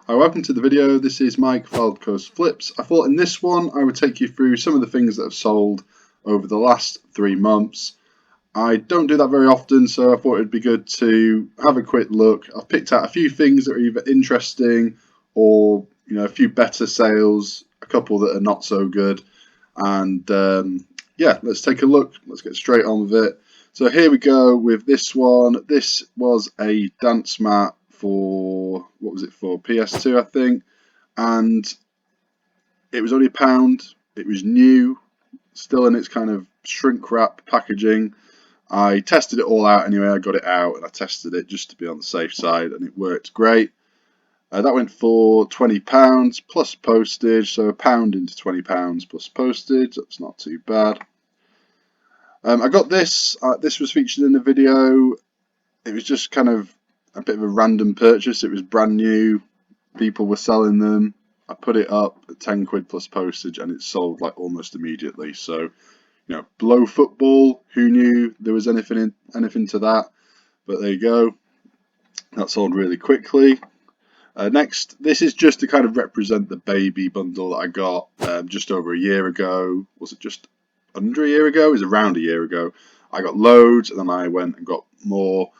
Hi, welcome to the video. This is Mike Fylde Coast Flips. I thought in this one I would take you through some of the things that have sold over the last 3 months. I don't do that very often, so I thought it'd be good to have a quick look. I've picked out a few things that are either interesting or a few better sales, a couple that are not so good, and yeah, let's take a look. Let's get straight on with it. So here we go with this one. This was a dance mat for, what was it for, PS2 I think, and it was only £1. It was new, still in its kind of shrink wrap packaging. I tested it all out anyway. I got it out and I tested it just to be on the safe side, and it worked great. That went for £20 plus postage, so £1 into £20 plus postage. That's not too bad. I got this. This was featured in the video. It was just kind of a bit of a random purchase. It was brand new. People were selling them. I put it up at £10 plus postage, and it sold like almost immediately. So, below football. Who knew there was anything to that? But there you go. That sold really quickly. Next, this is just to kind of represent the baby bundle that I got just over a year ago. Was it just under a year ago? It was around a year ago. I got loads, and then I went and got more,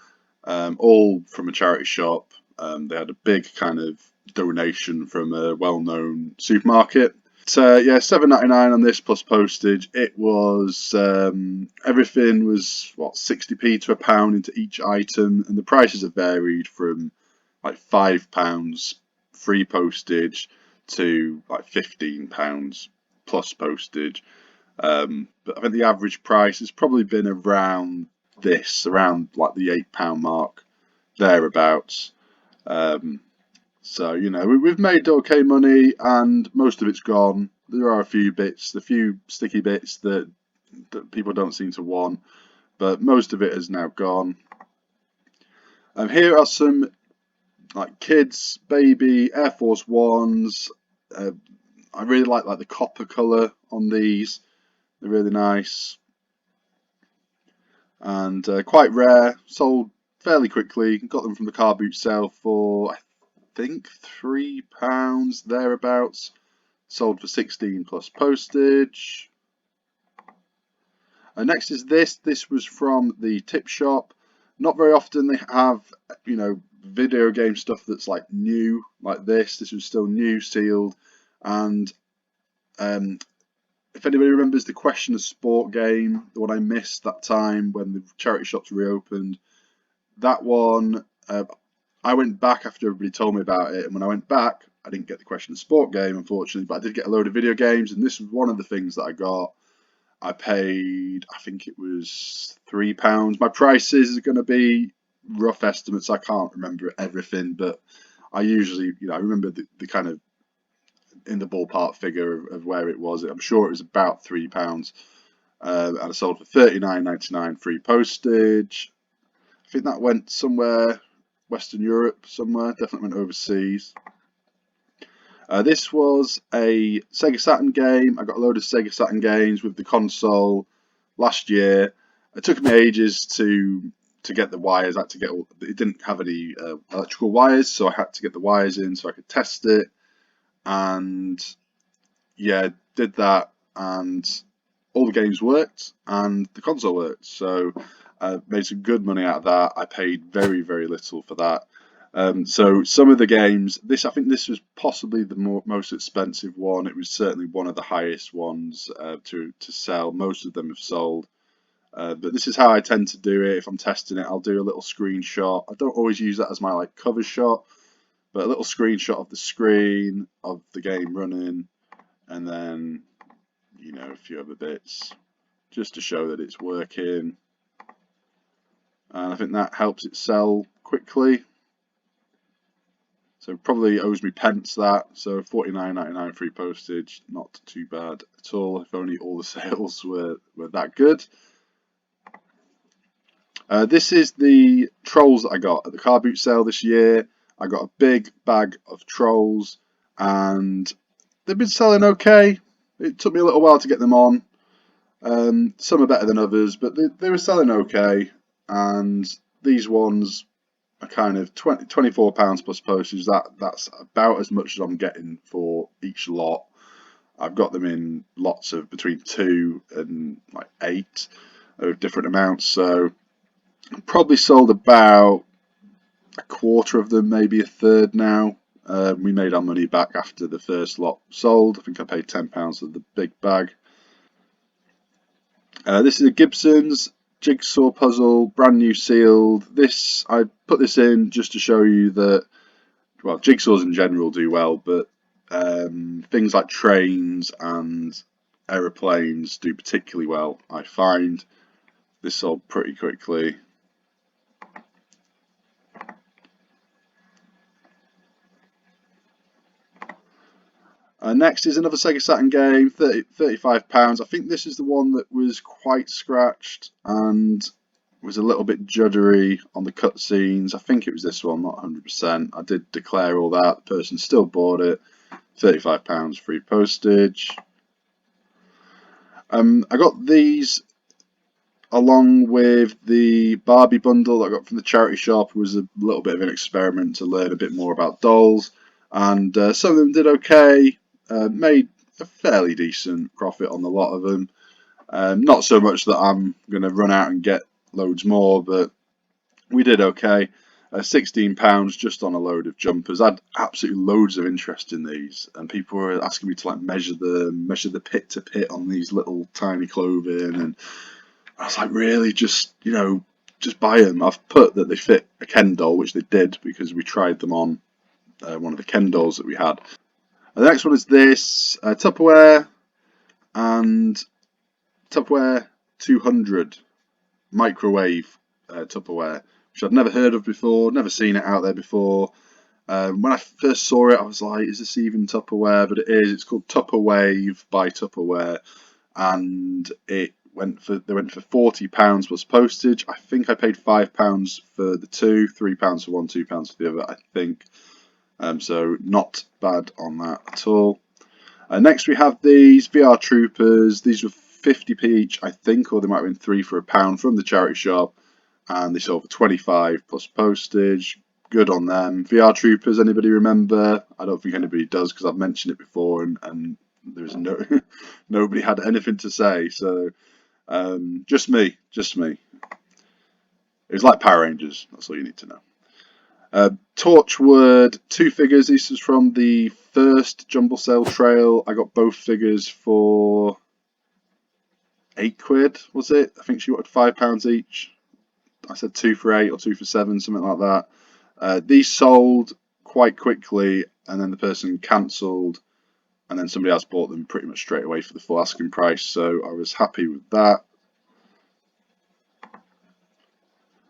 all from a charity shop. They had a big kind of donation from a well-known supermarket. So yeah, £7.99 on this plus postage. It was everything was what, 60p to £1 into each item, and the prices have varied from like £5 free postage to like £15 plus postage. But I think the average price has probably been around like the £8 mark, thereabouts. So we've made okay money, and most of it's gone. There are a few sticky bits that people don't seem to want, but most of it is now gone. Here are some like kids, baby Air Force Ones. I really like the copper colour on these. They're really nice and quite rare. Sold fairly quickly. Got them from the car boot sale for I think £3 thereabouts. Sold for 16 plus postage. Next is this. This was from the tip shop. Not very often they have video game stuff that's like new like this. This was still new, sealed, and if anybody remembers the Question of Sport game, the one I missed that time when the charity shops reopened, that one, I went back after everybody told me about it, and when I went back, I didn't get the Question of Sport game, unfortunately, but I did get a load of video games, and this was one of the things that I got. I paid, I think it was £3. My prices are going to be rough estimates. I can't remember everything, but I usually, I remember the kind of in the ballpark figure of where it was. I'm sure it was about £3, and I sold for £39.99 free postage. I think that went somewhere Western Europe, somewhere. Definitely went overseas. This was a Sega Saturn game. I got a load of Sega Saturn games with the console last year. It took me ages to get the wires. It didn't have any electrical wires, so I had to get the wires in so I could test it. And yeah, did that, and all the games worked, and the console worked. So I made some good money out of that. I paid very, very little for that. So some of the games, I think this was possibly the most expensive one. It was certainly one of the highest ones to sell. Most of them have sold. But this is how I tend to do it. If I'm testing it, I'll do a little screenshot. I don't always use that as my cover shot, but a little screenshot of the screen of the game running, and then a few other bits just to show that it's working. And I think that helps it sell quickly. So probably owes me pence that. So £49.99 free postage, not too bad at all. If only all the sales were that good. This is the trolls that I got at the car boot sale this year. I got a big bag of trolls, and they've been selling okay. It took me a little while to get them on. Some are better than others, but they were selling okay. And these ones, a kind of £24 plus postage. That's about as much as I'm getting for each lot. I've got them in lots of between 2 and like 8 of different amounts, so probably sold about a quarter of them, maybe a third now. We made our money back after the first lot sold. I think I paid £10 for the big bag. This is a Gibson's Jigsaw puzzle, brand new sealed. I put this in just to show you that, well, jigsaws in general do well, but things like trains and aeroplanes do particularly well, I find. This sold pretty quickly. Next is another Sega Saturn game, £35. I think this is the one that was quite scratched and was a little bit juddery on the cutscenes. I think it was this one, not 100%. I did declare all that. The person still bought it. £35 free postage. I got these along with the Barbie bundle that I got from the charity shop. It was a little bit of an experiment to learn a bit more about dolls, and some of them did okay. Made a fairly decent profit on a lot of them. Not so much that I'm going to run out and get loads more, but we did okay. £16 just on a load of jumpers. I had absolutely loads of interest in these, and people were asking me to like measure the pit to pit on these little tiny clothing, and I was like, really, just buy them. I've put that they fit a Ken doll, which they did because we tried them on one of the Ken dolls that we had. The next one is this Tupperware and Tupperware 200 microwave Tupperware, which I'd never heard of before, never seen it out there before. When I first saw it, I was like, is this even Tupperware? But it is. It's called Tupperwave by Tupperware, and they went for £40 plus postage. I think I paid £5 for the two, £3 for one, £2 for the other, I think. So not bad on that at all. Next we have these VR Troopers. These were 50p each, I think, or they might have been 3 for £1 from the charity shop, and they sold for 25 plus postage. Good on them. VR Troopers, anybody remember? I don't think anybody does because I've mentioned it before, and there's nobody had anything to say. So just me. It was like Power Rangers. That's all you need to know. Torchwood 2 figures. This is from the first Jumble Sale Trail. I got both figures for £8, was it? I think she wanted £5 each. I said 2 for 8 or 2 for 7, something like that. These sold quite quickly, and then the person cancelled, and then somebody else bought them pretty much straight away for the full asking price, so I was happy with that.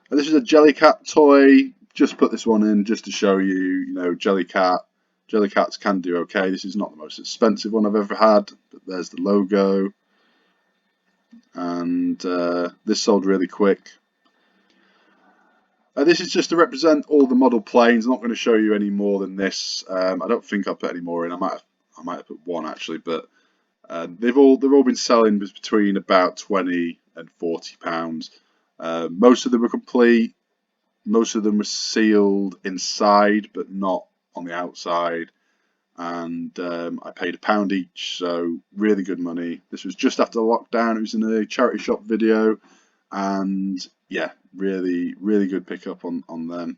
And this is a Jellycat toy. Just put this one in just to show you, Jellycats can do okay. This is not the most expensive one I've ever had, but there's the logo. And this sold really quick. This is just to represent all the model planes. I'm not going to show you any more than this. I don't think I'll put any more in. I might have put one actually, but they've all been selling between about £20 and £40. Most of them were complete. Most of them were sealed inside, but not on the outside. And I paid £1 each, so really good money. This was just after lockdown. It was in a charity shop video, and yeah, really good pickup on them.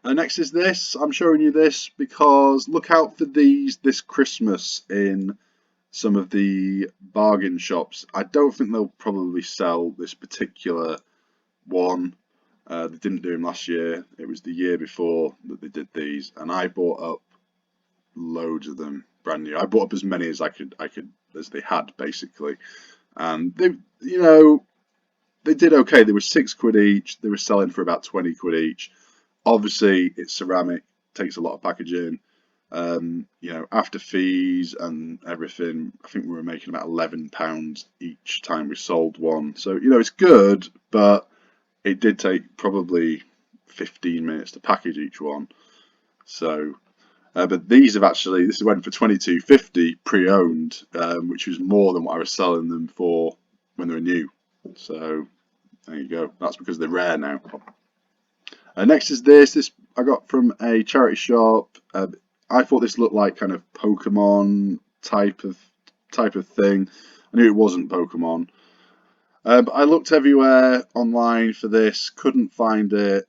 Next is this. I'm showing you this because look out for these this Christmas in some of the bargain shops. I don't think they'll probably sell this particular one. They didn't do them last year. It was the year before that they did these, and I bought up loads of them brand new. I bought up as many as I could as they had basically, and they did okay. They were £6 each. They were selling for about £20 each. Obviously, it's ceramic, takes a lot of packaging. After fees and everything, I think we were making about £11 each time we sold one. So it's good, but it did take probably 15 minutes to package each one. So, but these this went for £22.50 pre-owned, which was more than what I was selling them for when they were new. So there you go. That's because they're rare now. Next is this. This I got from a charity shop. I thought this looked like kind of Pokemon type of thing. I knew it wasn't Pokemon. But I looked everywhere online for this. Couldn't find it.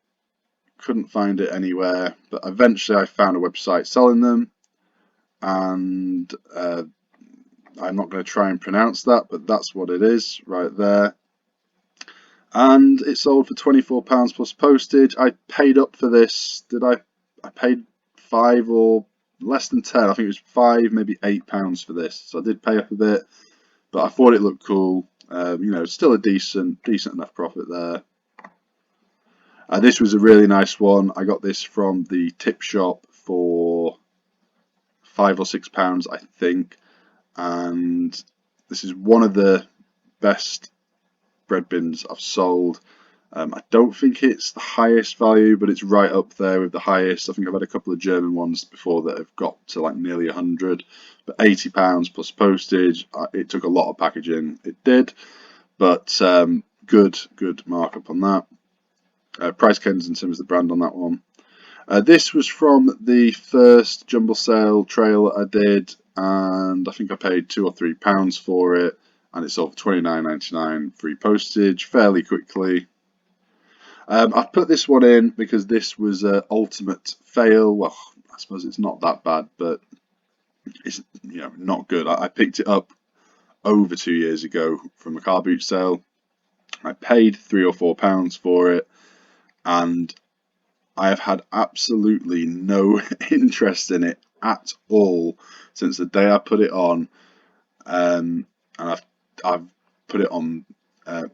Couldn't find it anywhere. But eventually I found a website selling them. And I'm not going to try and pronounce that, but that's what it is right there. And it sold for £24 plus postage. I paid up for this. I paid £5 or less than 10. I think it was £5, maybe £8 for this. So I did pay up a bit, but I thought it looked cool. Still a decent enough profit there. This was a really nice one. I got this from the tip shop for £5 or £6, I think. And this is one of the best bread bins I've sold. I don't think it's the highest value, but it's right up there with the highest. I think I've had a couple of German ones before that have got to like nearly 100, but £80 plus postage. It took a lot of packaging. It did, but good markup on that. Price Kensington was the brand on that one. This was from the first jumble sale trail I did, and I think I paid £2 or £3 for it, and it sold for £29.99 free postage fairly quickly. I've put this one in because this was an ultimate fail. Well, I suppose it's not that bad, but it's not good. I picked it up over 2 years ago from a car boot sale. I paid £3 or £4 for it, and I have had absolutely no interest in it at all since the day I put it on. And I've put it on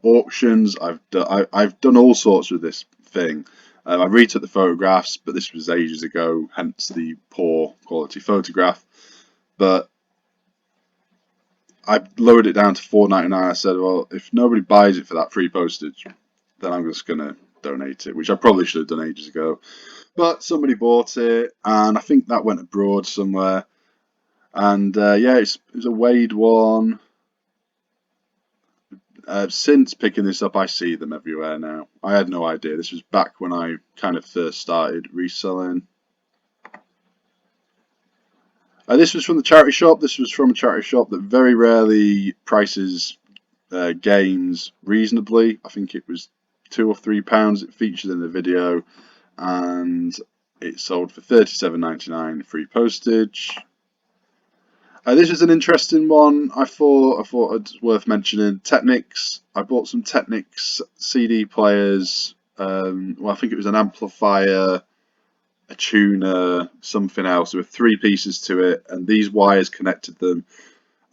auctions. I've done all sorts with this thing. I retook the photographs, but this was ages ago, hence the poor quality photograph. But I lowered it down to £4.99. I said, well, if nobody buys it for that free postage, then I'm just gonna donate it, which I probably should have done ages ago. But somebody bought it, and I think that went abroad somewhere. And it was a Wade one. Since picking this up, I see them everywhere now. I had no idea. This was back when I kind of first started reselling. This was from the charity shop. This was from a charity shop that very rarely prices games reasonably. I think it was £2 or £3. It featured in the video, and it sold for £37.99 free postage. This is an interesting one. I thought it's worth mentioning. Technics. I bought some Technics CD players. I think it was an amplifier, a tuner, something else. There were 3 pieces to it, and these wires connected them.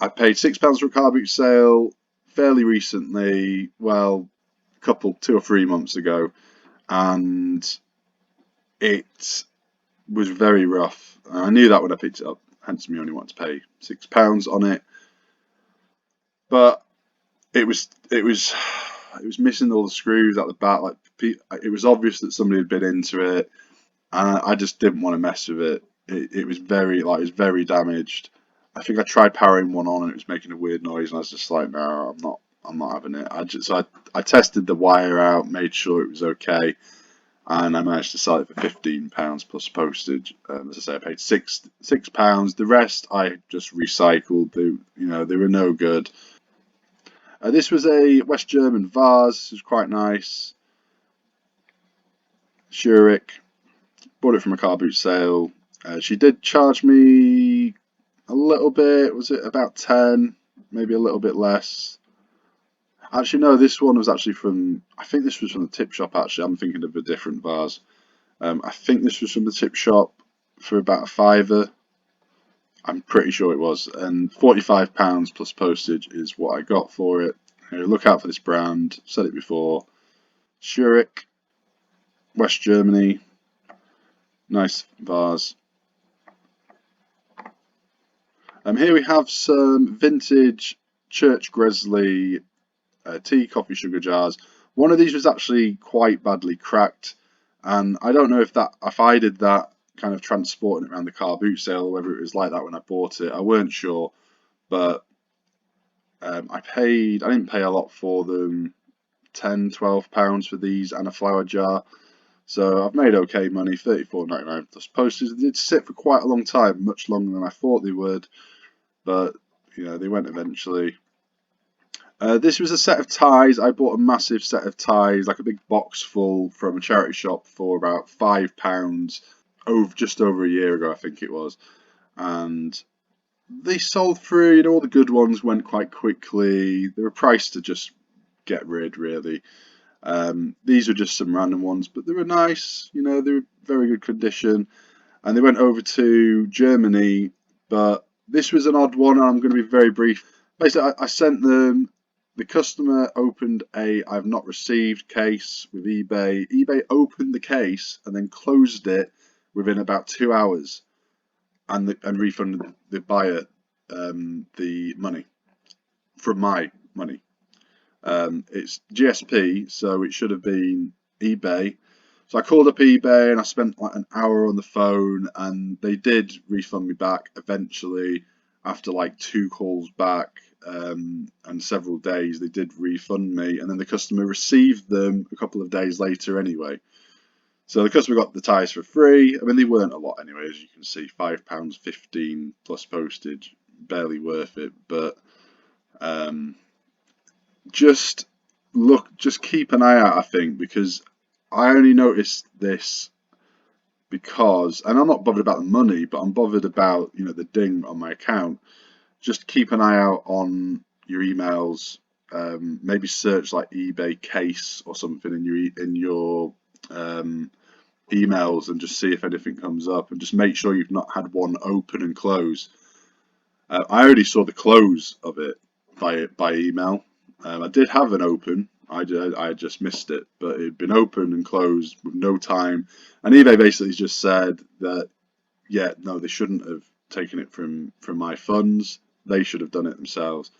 I paid £6 for a car boot sale fairly recently. Well, a couple, 2 or 3 months ago, and it was very rough. I knew that when I picked it up. Hence me only want to pay £6 on it, but it was missing all the screws at the back. Like, it was obvious that somebody had been into it, and I just didn't want to mess with it. It was very damaged. I think I tried powering one on and it was making a weird noise, and I was just like, no, I'm not having it. I tested the wire out, made sure it was okay, and I managed to sell it for £15 plus postage. As I say, I paid £6. The rest I just recycled. They were no good. This was a West German vase. This was quite nice. Zurich. Bought it from a car boot sale. She did charge me a little bit. Was it about 10? Maybe a little bit less. Actually, no, this one was actually from, I think this was from the tip shop, actually. I'm thinking of a different vase. I think this was from the tip shop for about a £5. I'm pretty sure it was. And £45 plus postage is what I got for it. Look out for this brand. I've said it before. Zurich, West Germany. Nice vase. Here we have some vintage Church Gresley tea, coffee, sugar jars. One of these was actually quite badly cracked, and I don't know if I did that kind of transporting it around the car boot sale or whether it was like that when I bought it. I weren't sure, but I didn't pay a lot for them, £10–12 for these and a flour jar. So I've made okay money, £34.99 plus postage. They did sit for quite a long time, much longer than I thought they would, but they went eventually. This was a set of ties. I bought a massive set of ties, like a big box full, from a charity shop for about £5, just over a year ago, I think it was. And they sold through. All the good ones went quite quickly. They were priced to just get rid, really. These were just some random ones, but they were nice. They were very good condition, and they went over to Germany. But this was an odd one, and I'm going to be very brief. Basically, I sent them. The customer opened a "I've not received" case with eBay. eBay opened the case and then closed it within about 2 hours, and refunded the buyer the money from my money. It's GSP, so it should have been eBay. So I called up eBay and I spent like an hour on the phone, and they did refund me back eventually. After like 2 calls back and several days, they did refund me, and then the customer received them a couple of days later anyway. So the customer got the ties for free. I mean, they weren't a lot anyway, as you can see, £5.15 plus postage, barely worth it. But just keep an eye out, I think, because I only noticed this because, and I'm not bothered about the money, but I'm bothered about the ding on my account. Just keep an eye out on your emails. Maybe search like eBay case or something in your emails, and just see if anything comes up, and just make sure you've not had one open and close. I only saw the close of it by email. I did have an open. I just missed it, but it had been open and closed with no time. And eBay basically just said that, yeah, no, they shouldn't have taken it from my funds. They should have done it themselves.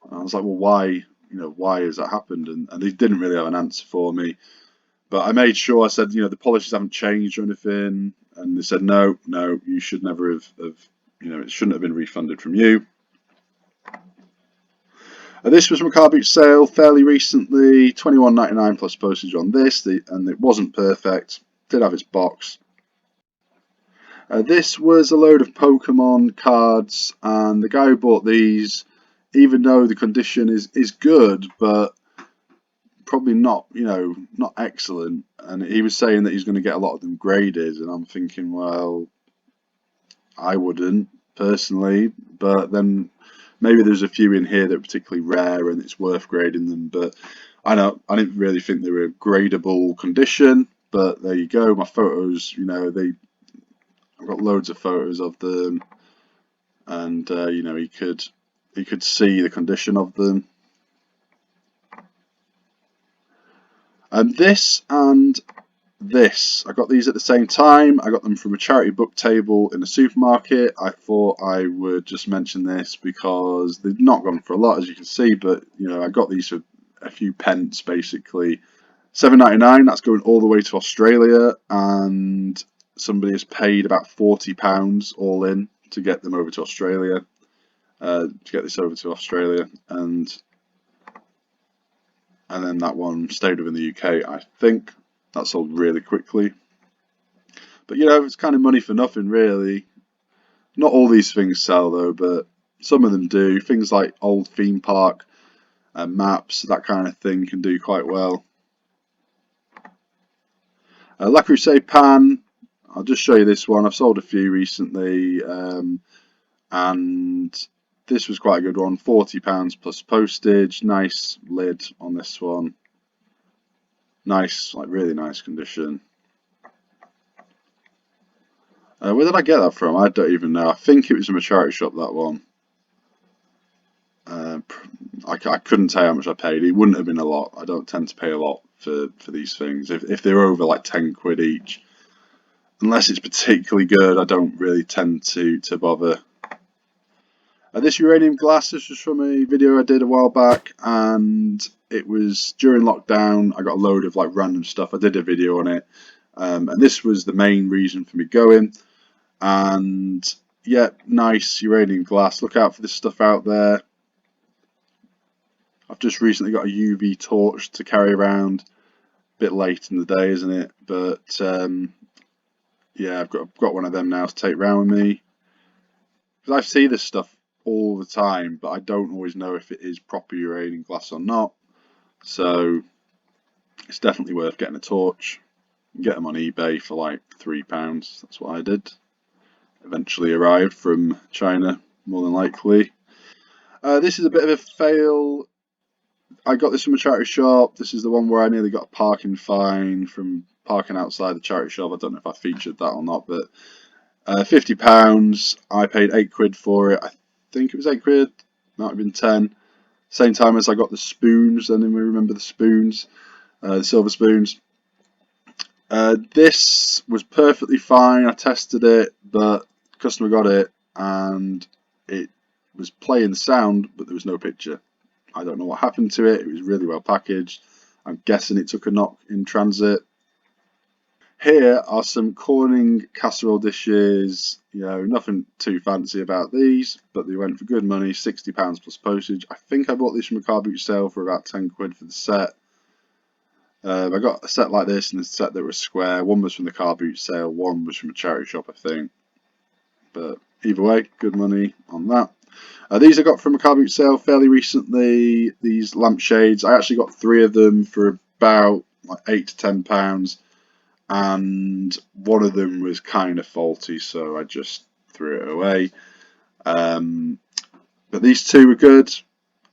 And I was like, well, why? Why has that happened? And they didn't really have an answer for me. But I made sure. I said, the polishes haven't changed or anything, and they said, no, you should never have it shouldn't have been refunded from you. This was from a car boot sale fairly recently, £21.99 plus postage on this, and it wasn't perfect. Did have its box. This was a load of Pokemon cards, and the guy who bought these, even though the condition is good, but probably not excellent, and he was saying that he's going to get a lot of them graded, and I'm thinking, well, I wouldn't personally, but then maybe there's a few in here that are particularly rare and it's worth grading them. But I didn't really think they were a gradable condition. But there you go. My photos, I've got loads of photos of them, and he could see the condition of them. And this, I got these at the same time. I got them from a charity book table in a supermarket. I thought I would just mention this because they've not gone for a lot, as you can see, but I got these for a few pence, basically. £7.99, that's going all the way to Australia, and somebody has paid about £40 all in to get them over to Australia, to get this over to Australia, and then that one stayed within the UK, I think. That sold really quickly. But it's kind of money for nothing, really. Not all these things sell though, but some of them do. Things like old theme park maps, that kind of thing, can do quite well. La Crusade pan, I'll just show you this one. I've sold a few recently, and this was quite a good one. £40 plus postage. Nice lid on this one. Nice, like really nice condition. Where did I get that from? I don't even know. I think it was from a charity shop, that one. I couldn't tell you how much I paid. It wouldn't have been a lot. I don't tend to pay a lot for these things. If they're over like 10 quid each, unless it's particularly good, I don't really tend to bother. This Uranium Glass, this was from a video I did a while back, and it was during lockdown. I got a load of like random stuff. I did a video on it, and this was the main reason for me going. And yeah, nice Uranium Glass. Look out for this stuff out there. I've just recently got a UV torch to carry around. A bit late in the day, isn't it? But yeah, I've got one of them now to take around with me. Because I see this stuff all the time, but I don't always know if it is proper uranium glass or not. So it's definitely worth getting a torch. You can get them on eBay for like £3. That's what I did. Eventually arrived from China, more than likely. This is a bit of a fail. I got this from a charity shop. This is the one where I nearly got a parking fine from parking outside the charity shop. I don't know if I featured that or not, but £50. I paid £8 for it. I think it was £8. Might have been 10. Same time as I got the spoons. And then we remember the spoons, the silver spoons. This was perfectly fine. I tested it, but the customer got it and it was playing the sound, but there was no picture. I don't know what happened to it. It was really well packaged. I'm guessing it took a knock in transit. Here are some Corning casserole dishes. You know, nothing too fancy about these, but they went for good money, £60 plus postage. I think I bought these from a car boot sale for about £10 for the set. I got a set like this and a set that was square. One was from the car boot sale, one was from a charity shop, I think. But either way, good money on that. These I got from a car boot sale fairly recently. These lampshades, I actually got 3 of them for about like £8 to £10. And one of them was kind of faulty, so I just threw it away. But these 2 were good,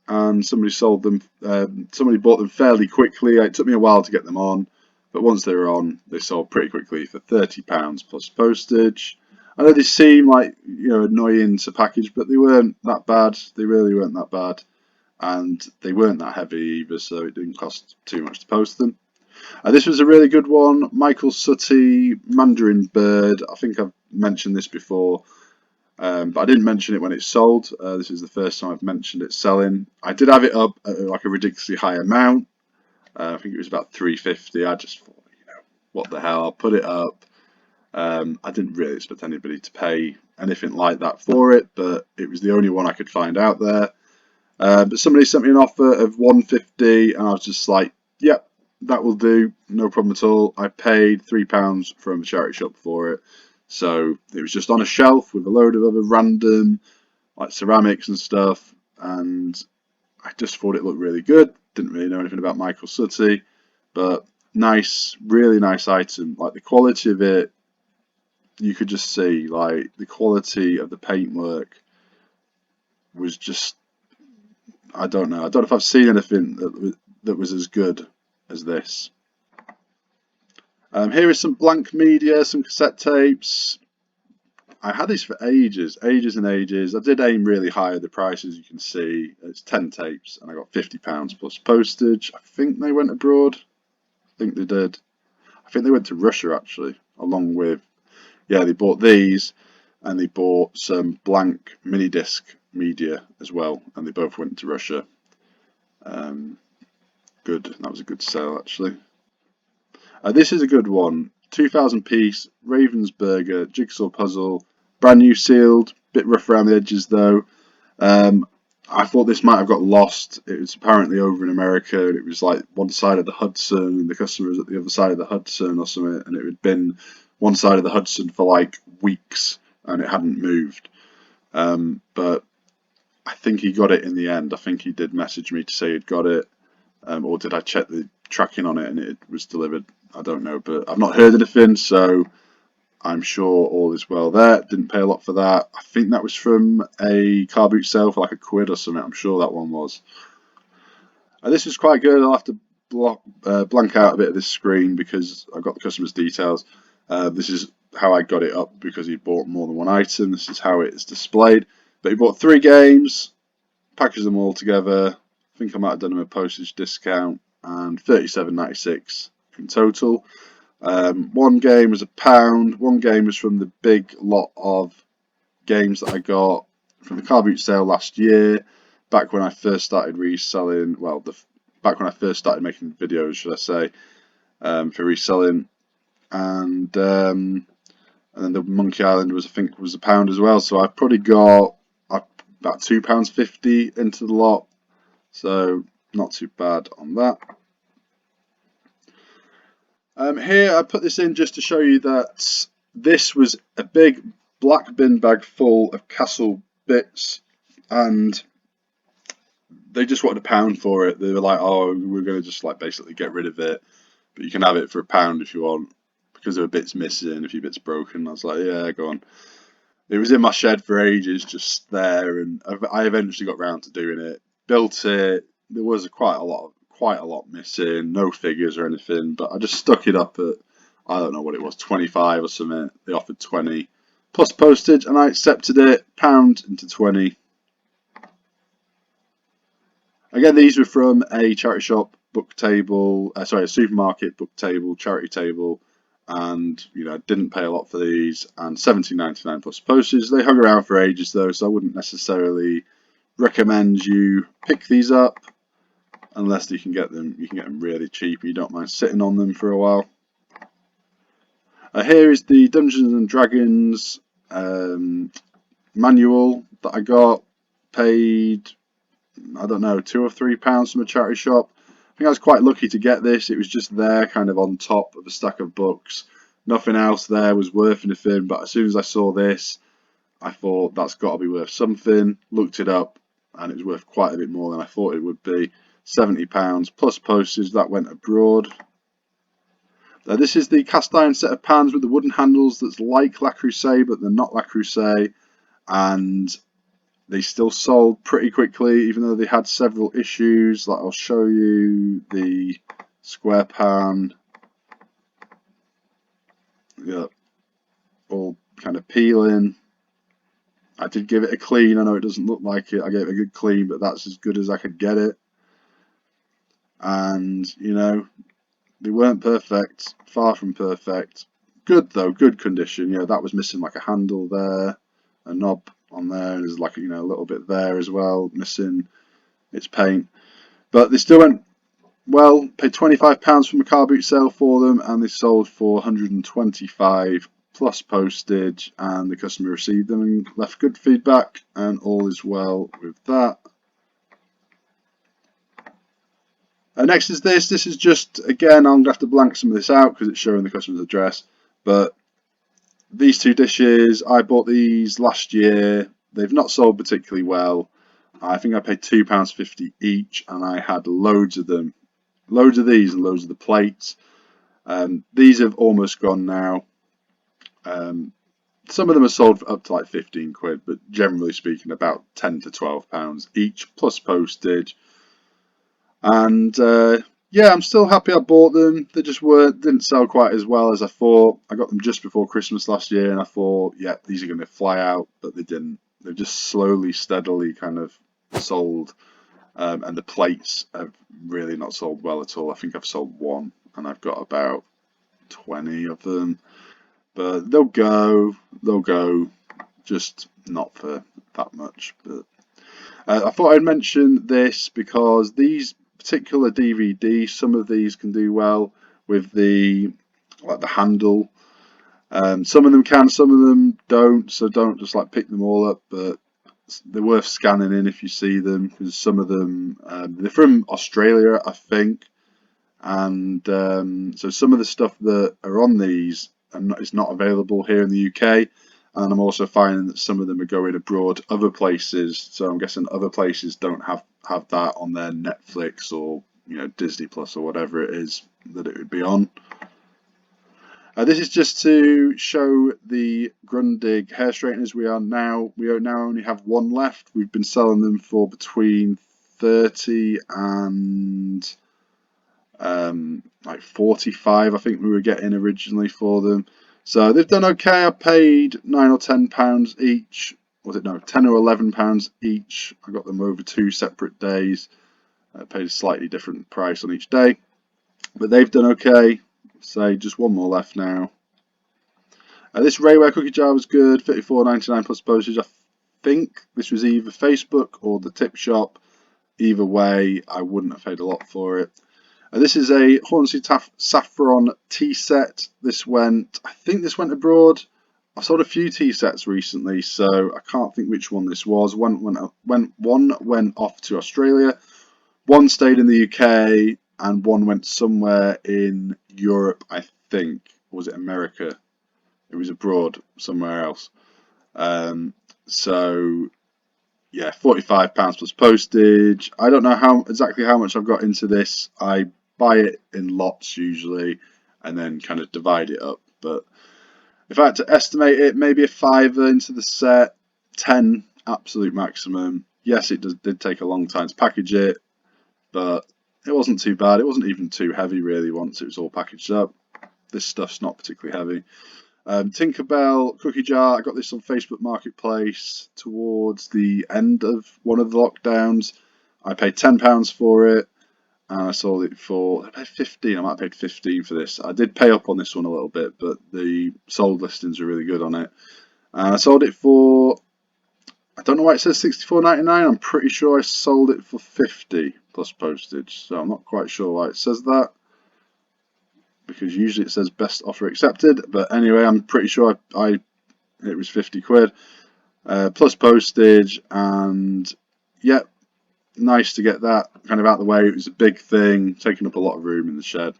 and somebody sold them. Somebody bought them fairly quickly. It took me a while to get them on, but once they were on, they sold pretty quickly for £30 plus postage. I know they seem like, you know, annoying to package, but they weren't that bad. They really weren't that bad, and they weren't that heavy either, so it didn't cost too much to post them. This was a really good one. Michael Sutty Mandarin Bird. I think I've mentioned this before, but I didn't mention it when it sold. This is the first time I've mentioned it selling. I did have it up at like a ridiculously high amount. I think it was about £3.50. I just thought, you know, what the hell? I'll put it up. I didn't really expect anybody to pay anything like that for it, but it was the only one I could find out there. But somebody sent me an offer of £1.50, and I was just like, yep, that will do, no problem at all. I paid £3 from a charity shop for it, so it was just on a shelf with a load of other random like ceramics and stuff, and I just thought it looked really good. Didn't really know anything about Michael Sutty, but nice, really nice item. Like the quality of it, you could just see, like the quality of the paintwork was just, I don't know if I've seen anything that was as good as this. Here is some blank media, some cassette tapes. I had these for ages and ages. I did aim really high at the price, as you can see. It's 10 tapes, and I got £50 plus postage. I think they went abroad. I think they did. I think they went to Russia, actually, along with, yeah, they bought these, and they bought some blank mini disc media as well, and they both went to Russia. Good. That was a good sale, actually. This is a good one. 2000 piece Ravensburger jigsaw puzzle, brand new sealed, bit rough around the edges though. I thought this might have got lost. It was apparently over in America, and it was like one side of the Hudson, and the customer was at the other side of the Hudson or something, and it had been one side of the Hudson for like weeks, and it hadn't moved. But I think he got it in the end. I think he did message me to say he'd got it, or did I check the tracking on it and it was delivered? I don't know, but I've not heard anything, so I'm sure all is well there. Didn't pay a lot for that. I think that was from a car boot sale for like £1 or something. I'm sure that one was. This is quite good. I'll have to blank out a bit of this screen because I've got the customer's details. This is how I got it up because he bought more than one item. This is how it is displayed. But he bought 3 games, packaged them all together. I think I might have done him a postage discount, and £37.96 in total. One game was £1. One game was from the big lot of games that I got from the car boot sale last year, back when I first started reselling. Well, back when I first started making videos, should I say, for reselling. And then the Monkey Island was, I think, was £1 as well. So I probably got about £2.50 into the lot. So not too bad on that. Here I put this in just to show you that this was a big black bin bag full of Casserole bits, and they just wanted £1 for it. They were like, oh, we're going to just like basically get rid of it, but you can have it for £1 if you want, because there were bits missing, a few bits broken. I was like, yeah, go on. It was in my shed for ages, just there, and I eventually got round to doing it. Built it. There was quite a lot missing, no figures or anything, but I just stuck it up at, I don't know what it was, 25 or something. They offered 20 plus postage, and I accepted it. Pound into 20. Again, these were from a charity shop book table, a supermarket book table, charity table, and I didn't pay a lot for these, and £17.99 plus postage. They hung around for ages though, so I wouldn't necessarily recommend you pick these up unless you can get them really cheap. You don't mind sitting on them for a while. Here is the Dungeons and Dragons manual that I got. Paid, I don't know, £2 or £3 from a charity shop. I think I was quite lucky to get this. It was just there kind of on top of a stack of books. Nothing else there was worth anything, but as soon as I saw this, I thought that's got to be worth something. Looked it up, and it was worth quite a bit more than I thought it would be. £70 plus postage. That went abroad. Now, this is the cast iron set of pans with the wooden handles that's like La Crusade, but they're not La Crusade, and they still sold pretty quickly, even though they had several issues. Like, I'll show you the square pan. Yeah, all kind of peeling. I did give it a clean. I know it doesn't look like it. I gave it a good clean, but that's as good as I could get it. And, they weren't perfect. Far from perfect. Good, though. Good condition. That was missing like a handle there. A knob on there. There's like, a little bit there as well. Missing its paint. But they still went well. Paid £25 from a car boot sale for them. And they sold for £125 plus postage, and the customer received them and left good feedback, and all is well with that. Next is this. This is just, again, I'm going to have to blank some of this out because it's showing the customer's address, but these two dishes, I bought these last year. They've not sold particularly well. I think I paid £2.50 each, and I had loads of them. Loads of these and loads of the plates. These have almost gone now. Some of them are sold for up to like 15 quid, but generally speaking about £10 to £12 each plus postage. And yeah, I'm still happy I bought them. They just didn't sell quite as well as I thought. I got them just before Christmas last year, and I thought, yeah, these are going to fly out, but they didn't. They've just slowly, steadily kind of sold, and the plates have really not sold well at all. I think I've sold one, and I've got about 20 of them. But they'll go, just not for that much. But I thought I'd mention this because these particular DVDs, some of these can do well with the handle. Some of them can, some of them don't. So don't just like pick them all up. But they're worth scanning in if you see them, because some of them they're from Australia, I think, and so some of the stuff that are on these is not available here in the UK, and I'm also finding that some of them are going abroad, other places. So I'm guessing other places don't have that on their Netflix or Disney Plus or whatever it is that it would be on. This is just to show the Grundig hair straighteners. We now only have one left. We've been selling them for between 30 and like 45, I think we were getting originally for them. So they've done okay. I paid £9 or £10 each. Was it no, £10 or £11 each. I got them over 2 separate days. I paid a slightly different price on each day, but they've done okay. Say just one more left now. This Rayware cookie jar was good, $54.99 plus postage. I think this was either Facebook or the tip shop. Either way, I wouldn't have paid a lot for it. This is a Hornsey Saffron Tea Set. I think this went abroad. I sold a few tea sets recently, so I can't think which one this was. One went off to Australia. One stayed in the UK and one went somewhere in Europe, I think. Or was it America? It was abroad, somewhere else. So yeah, £45 plus postage. I don't know exactly how much I've got into this. I buy it in lots usually and then kind of divide it up. But if I had to estimate it, maybe a £5 into the set, 10 absolute maximum. Yes, it did take a long time to package it, but it wasn't too bad. It wasn't even too heavy really once it was all packaged up. This stuff's not particularly heavy. Tinkerbell Cookie Jar, I got this on Facebook Marketplace towards the end of one of the lockdowns. I paid £10 for it and I sold it for, I paid 15, I might have paid 15 for this. I did pay up on this one a little bit, but the sold listings are really good on it. And I sold it for, I don't know why it says $64.99, I'm pretty sure I sold it for 50 plus postage, so I'm not quite sure why it says that, because usually it says best offer accepted, but anyway, I'm pretty sure it was 50 quid plus postage, and yeah, nice to get that kind of out of the way. It was a big thing, taking up a lot of room in the shed.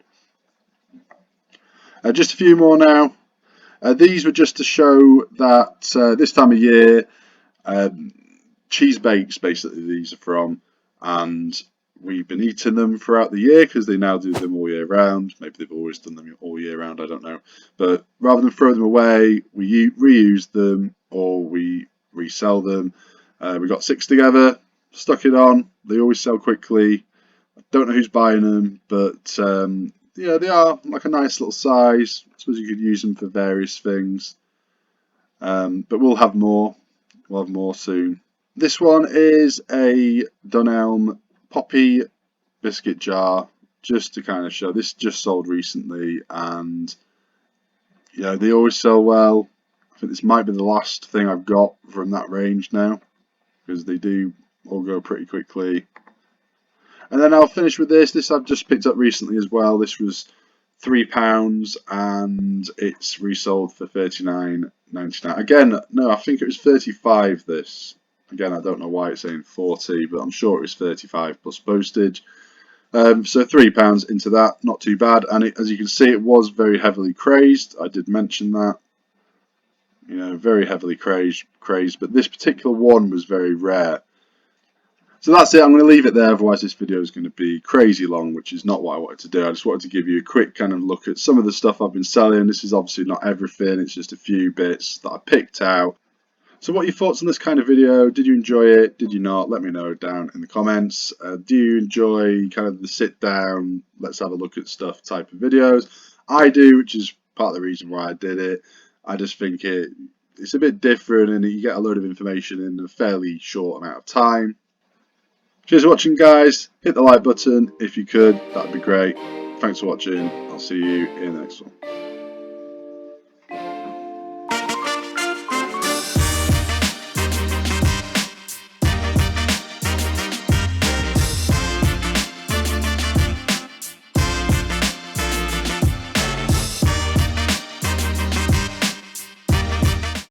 Just a few more now. These were just to show that this time of year, cheese bakes basically these are from, and we've been eating them throughout the year because they now do them all year round. Maybe they've always done them all year round, I don't know. But rather than throw them away, we reuse them or we resell them. We got 6 together, stuck it on. They always sell quickly. I don't know who's buying them, but yeah, they are like a nice little size. I suppose you could use them for various things. But we'll have more. We'll have more soon. This one is a Elm Poppy Biscuit Jar, just to kind of show. This just sold recently, and yeah, they always sell well. I think this might be the last thing I've got from that range now, because they do all go pretty quickly. And then I'll finish with this. This I've just picked up recently as well. This was £3 and it's resold for $39.99. Again, no, I think it was 35 this. Again, I don't know why it's saying 40, but I'm sure it was 35 plus postage. So £3 into that, not too bad. And as you can see, it was very heavily crazed. I did mention that. You know, very heavily crazed, but this particular one was very rare. So that's it, I'm going to leave it there, otherwise this video is going to be crazy long, which is not what I wanted to do. I just wanted to give you a quick kind of look at some of the stuff I've been selling. This is obviously not everything, it's just a few bits that I picked out. So what are your thoughts on this kind of video? Did you enjoy it? Did you not? Let me know down in the comments. Do you enjoy kind of the sit down, let's have a look at stuff type of videos? I do, which is part of the reason why I did it. I just think it's a bit different and you get a load of information in a fairly short amount of time. Cheers for watching, guys. Hit the like button if you could, that'd be great. Thanks for watching. I'll see you in the next one.